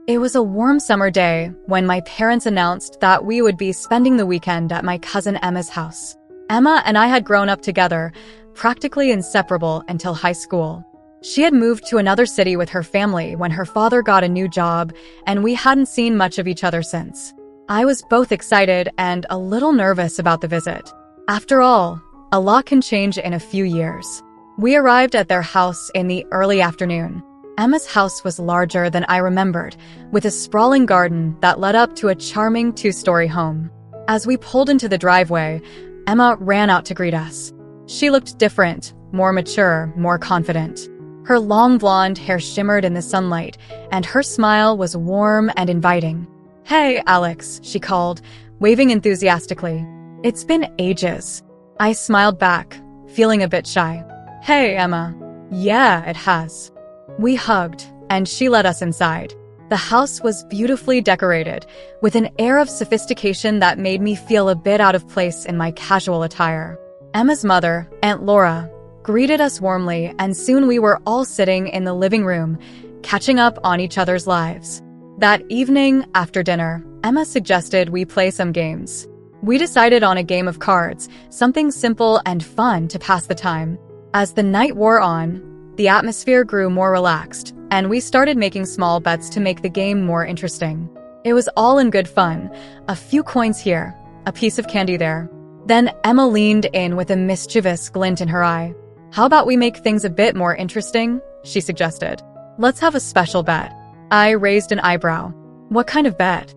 It was a warm summer day when my parents announced that we would be spending the weekend at my cousin Emma's house. Emma and I had grown up together, practically inseparable until high school. She had moved to another city with her family when her father got a new job, and we hadn't seen much of each other since. I was both excited and a little nervous about the visit. After all, a lot can change in a few years. We arrived at their house in the early afternoon. Emma's house was larger than I remembered, with a sprawling garden that led up to a charming two-story home. As we pulled into the driveway, Emma ran out to greet us. She looked different, more mature, more confident. Her long blonde hair shimmered in the sunlight, and her smile was warm and inviting. "Hey, Alex," she called, waving enthusiastically. "It's been ages." I smiled back, feeling a bit shy. "Hey, Emma." "Yeah, it has." We hugged, and she led us inside. The house was beautifully decorated, with an air of sophistication that made me feel a bit out of place in my casual attire. Emma's mother, Aunt Laura, greeted us warmly, and soon we were all sitting in the living room, catching up on each other's lives. That evening, after dinner, Emma suggested we play some games. We decided on a game of cards, something simple and fun to pass the time. As the night wore on, the atmosphere grew more relaxed, and we started making small bets to make the game more interesting. It was all in good fun, a few coins here, a piece of candy there. Then Emma leaned in with a mischievous glint in her eye. "How about we make things a bit more interesting?" she suggested. "Let's have a special bet." I raised an eyebrow. "What kind of bet?"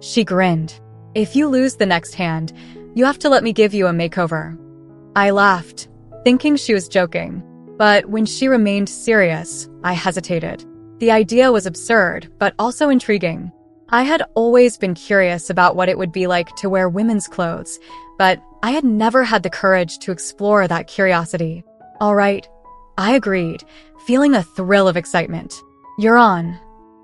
She grinned. "If you lose the next hand, you have to let me give you a makeover." I laughed, thinking she was joking. But when she remained serious, I hesitated. The idea was absurd, but also intriguing. I had always been curious about what it would be like to wear women's clothes, but I had never had the courage to explore that curiosity. "All right," I agreed, feeling a thrill of excitement. "You're on."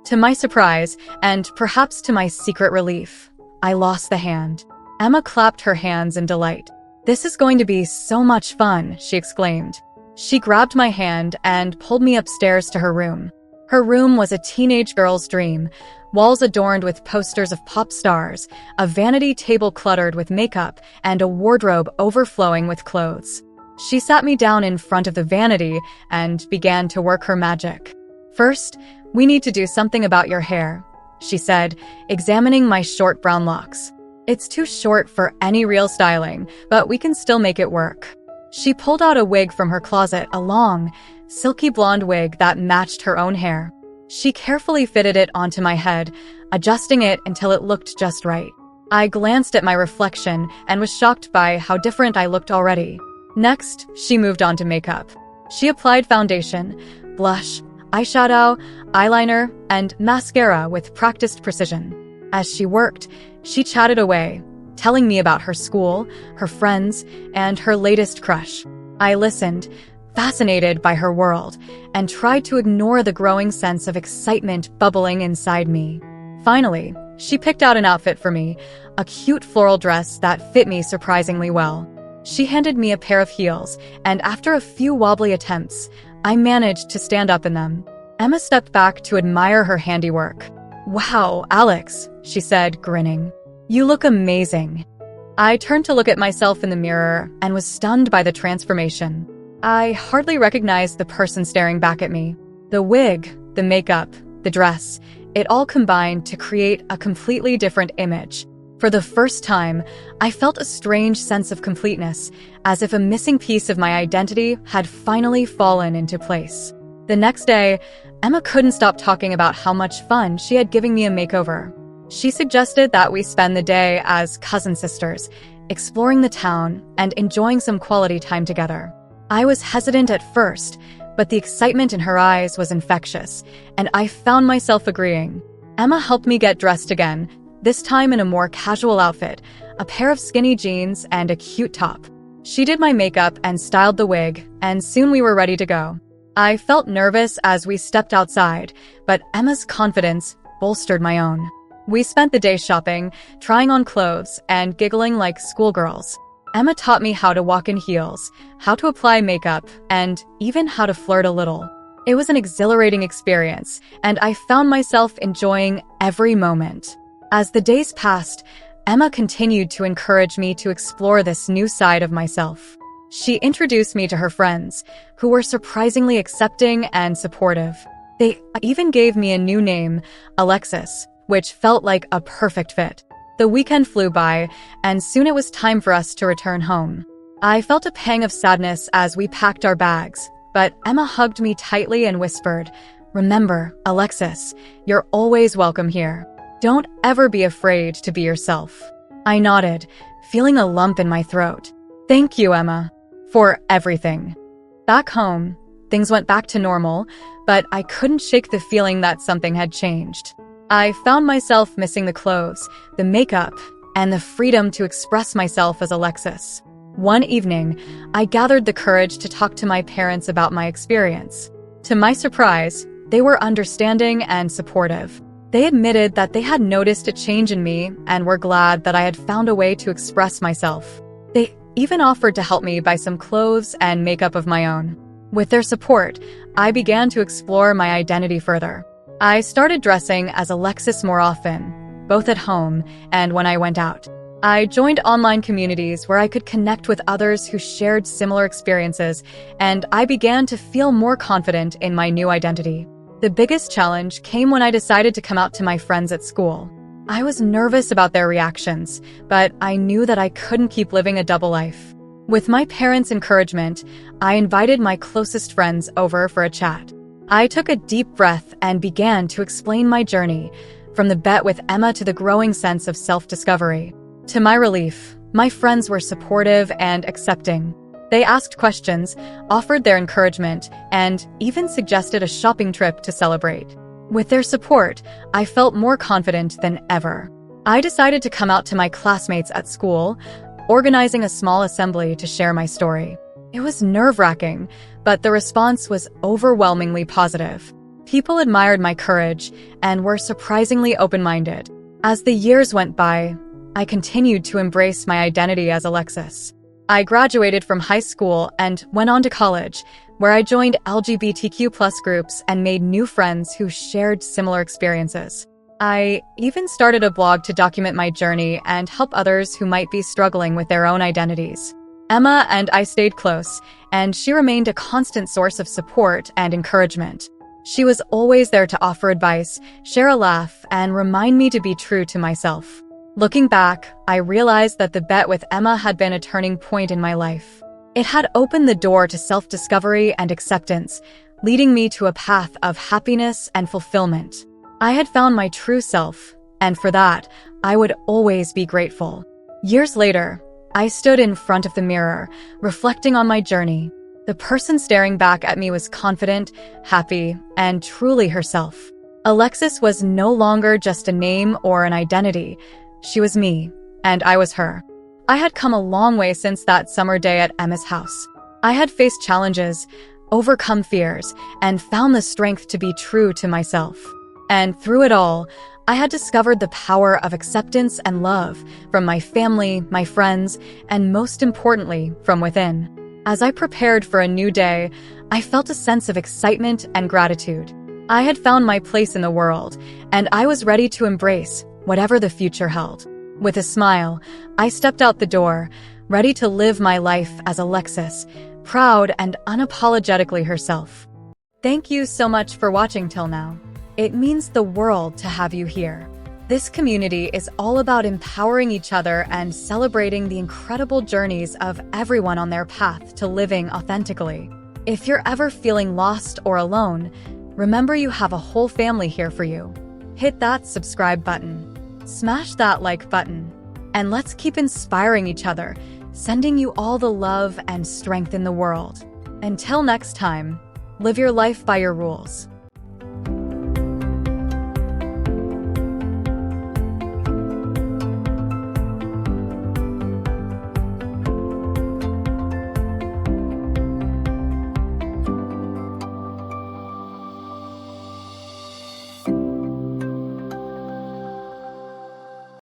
To my surprise, and perhaps to my secret relief, I lost the hand. Emma clapped her hands in delight. "This is going to be so much fun," she exclaimed. She grabbed my hand and pulled me upstairs to her room. Her room was a teenage girl's dream, walls adorned with posters of pop stars, a vanity table cluttered with makeup, and a wardrobe overflowing with clothes. She sat me down in front of the vanity and began to work her magic. "First, we need to do something about your hair," she said, examining my short brown locks. "It's too short for any real styling, but we can still make it work." She pulled out a wig from her closet, a long, silky blonde wig that matched her own hair. She carefully fitted it onto my head, adjusting it until it looked just right. I glanced at my reflection and was shocked by how different I looked already. Next, she moved on to makeup. She applied foundation, blush, eyeshadow, eyeliner, and mascara with practiced precision. As she worked, she chatted away, telling me about her school, her friends, and her latest crush. I listened, fascinated by her world, and tried to ignore the growing sense of excitement bubbling inside me. Finally, she picked out an outfit for me, a cute floral dress that fit me surprisingly well. She handed me a pair of heels, and after a few wobbly attempts, I managed to stand up in them. Emma stepped back to admire her handiwork. "Wow, Alex," she said, grinning. "You look amazing." I turned to look at myself in the mirror and was stunned by the transformation. I hardly recognized the person staring back at me. The wig, the makeup, the dress, it all combined to create a completely different image. For the first time, I felt a strange sense of completeness, as if a missing piece of my identity had finally fallen into place. The next day, Emma couldn't stop talking about how much fun she had given me a makeover. She suggested that we spend the day as cousin sisters, exploring the town and enjoying some quality time together. I was hesitant at first, but the excitement in her eyes was infectious, and I found myself agreeing. Emma helped me get dressed again, this time in a more casual outfit, a pair of skinny jeans and a cute top. She did my makeup and styled the wig, and soon we were ready to go. I felt nervous as we stepped outside, but Emma's confidence bolstered my own. We spent the day shopping, trying on clothes, and giggling like schoolgirls. Emma taught me how to walk in heels, how to apply makeup, and even how to flirt a little. It was an exhilarating experience, and I found myself enjoying every moment. As the days passed, Emma continued to encourage me to explore this new side of myself. She introduced me to her friends, who were surprisingly accepting and supportive. They even gave me a new name, Alexis, which felt like a perfect fit. The weekend flew by, and soon it was time for us to return home. I felt a pang of sadness as we packed our bags, but Emma hugged me tightly and whispered, "Remember, Alexis, you're always welcome here. Don't ever be afraid to be yourself." I nodded, feeling a lump in my throat. "Thank you, Emma, for everything." Back home, things went back to normal, but I couldn't shake the feeling that something had changed. I found myself missing the clothes, the makeup, and the freedom to express myself as Alexis. One evening, I gathered the courage to talk to my parents about my experience. To my surprise, they were understanding and supportive. They admitted that they had noticed a change in me and were glad that I had found a way to express myself. They even offered to help me buy some clothes and makeup of my own. With their support, I began to explore my identity further. I started dressing as Alexis more often, both at home and when I went out. I joined online communities where I could connect with others who shared similar experiences, and I began to feel more confident in my new identity. The biggest challenge came when I decided to come out to my friends at school. I was nervous about their reactions, but I knew that I couldn't keep living a double life. With my parents' encouragement, I invited my closest friends over for a chat. I took a deep breath and began to explain my journey, from the bet with Emma to the growing sense of self-discovery. To my relief, my friends were supportive and accepting. They asked questions, offered their encouragement, and even suggested a shopping trip to celebrate. With their support, I felt more confident than ever. I decided to come out to my classmates at school, organizing a small assembly to share my story. It was nerve-wracking, but the response was overwhelmingly positive. People admired my courage and were surprisingly open-minded. As the years went by, I continued to embrace my identity as Alexis. I graduated from high school and went on to college, where I joined LGBTQ+ groups and made new friends who shared similar experiences. I even started a blog to document my journey and help others who might be struggling with their own identities. Emma and I stayed close, and she remained a constant source of support and encouragement. She was always there to offer advice, share a laugh, and remind me to be true to myself. Looking back, I realized that the bet with Emma had been a turning point in my life. It had opened the door to self-discovery and acceptance, leading me to a path of happiness and fulfillment. I had found my true self, and for that, I would always be grateful. Years later, I stood in front of the mirror, reflecting on my journey. The person staring back at me was confident, happy, and truly herself. Alexis was no longer just a name or an identity. She was me, and I was her. I had come a long way since that summer day at Emma's house. I had faced challenges, overcome fears, and found the strength to be true to myself. And through it all, I had discovered the power of acceptance and love from my family, my friends, and most importantly, from within. As I prepared for a new day, I felt a sense of excitement and gratitude. I had found my place in the world, and I was ready to embrace whatever the future held. With a smile, I stepped out the door, ready to live my life as Alexis, proud and unapologetically herself. Thank you so much for watching till now. It means the world to have you here. This community is all about empowering each other and celebrating the incredible journeys of everyone on their path to living authentically. If you're ever feeling lost or alone, remember you have a whole family here for you. Hit that subscribe button, smash that like button, and let's keep inspiring each other, sending you all the love and strength in the world. Until next time, live your life by your rules.